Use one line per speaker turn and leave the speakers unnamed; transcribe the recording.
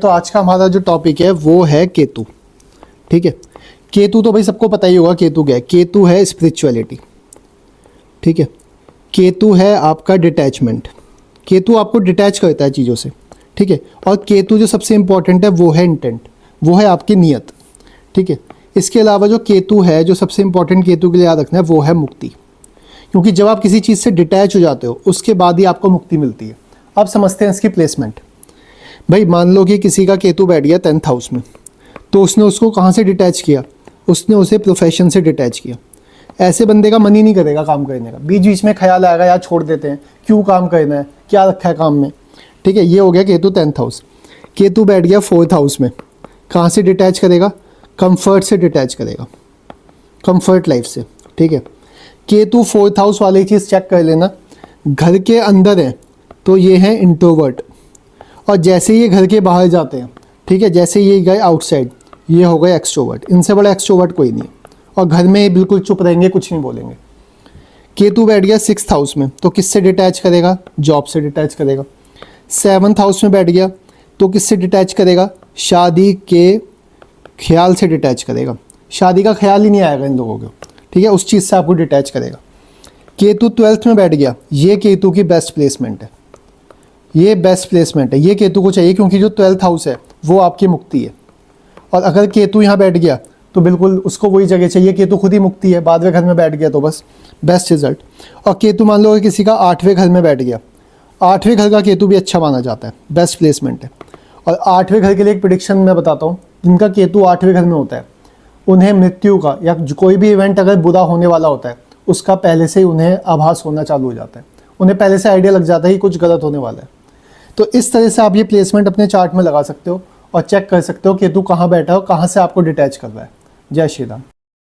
तो आज का हमारा जो टॉपिक है वो है केतु। ठीक है, केतु तो भाई सबको पता ही होगा केतु क्या है। केतु है स्पिरिचुअलिटी। ठीक है, केतु है आपका डिटैचमेंट। केतु आपको डिटैच करता है चीज़ों से। ठीक है, और केतु जो सबसे इम्पॉर्टेंट है वो है इंटेंट, वो है आपकी नीयत। ठीक है, इसके अलावा जो केतु है, जो सबसे इम्पॉर्टेंट केतु के लिए याद रखना है वो है मुक्ति। क्योंकि जब आप किसी चीज़ से डिटैच हो जाते हो उसके बाद ही आपको मुक्ति मिलती है। अब समझते हैं इसकी प्लेसमेंट। भाई मान लो कि किसी का केतु बैठ गया 10th हाउस में, तो उसने उसको कहाँ से डिटैच किया? उसने उसे प्रोफेशन से डिटैच किया। ऐसे बंदे का मन ही नहीं करेगा काम करने का, बीच बीच में ख्याल आएगा यार छोड़ देते हैं, क्यों काम करना है, क्या रखा है काम में। ठीक है, ये हो गया केतु 10th हाउस। केतु बैठ गया 4th हाउस में, कहाँ से डिटैच करेगा? कंफर्ट से डिटैच करेगा, कंफर्ट लाइफ से। ठीक है, केतु 4th हाउस वाली चीज़ चेक कर लेना, घर के अंदर है तो ये है इंट्रोवर्ट, और जैसे ये घर के बाहर जाते हैं, ठीक है, जैसे ये गए आउटसाइड, ये हो गए एक्सट्रोवर्ट। इनसे बड़ा एक्सट्रोवर्ट कोई नहीं है, और घर में ये बिल्कुल चुप रहेंगे, कुछ नहीं बोलेंगे। केतु बैठ गया 6th हाउस में, तो किससे डिटैच करेगा? जॉब से डिटैच करेगा। 7th हाउस में बैठ गया तो किससे डिटैच करेगा? शादी के ख्याल से डिटैच करेगा। शादी का ख्याल ही नहीं आएगा इन लोगों को। ठीक है, उस चीज़ से आपको डिटैच करेगा। केतु 12th में बैठ गया, ये केतु की बेस्ट प्लेसमेंट है, ये बेस्ट प्लेसमेंट है, ये केतु को चाहिए, क्योंकि जो 12th हाउस है वो आपकी मुक्ति है। और अगर केतु यहाँ बैठ गया तो बिल्कुल उसको वही जगह चाहिए, केतु खुद ही मुक्ति है, 12वें घर में बैठ गया तो बस बेस्ट रिजल्ट। और केतु मान लो कि किसी का 8वें घर में बैठ गया, 8वें घर का केतु भी अच्छा माना जाता है, बेस्ट प्लेसमेंट है। और 8वें घर के लिए एक प्रेडिक्शन मैं बताता हूँ, जिनका केतु 8वें घर में होता है उन्हें मृत्यु का या कोई भी इवेंट अगर बुरा होने वाला होता है उसका पहले से ही उन्हें आभास होना चालू हो जाता है, उन्हें पहले से आइडिया लग जाता है कि कुछ गलत होने वाला है। तो इस तरह से आप ये प्लेसमेंट अपने चार्ट में लगा सकते हो और चेक कर सकते हो केतु कहाँ बैठा है और कहाँ से आपको डिटैच कर रहा है। जय श्री राम।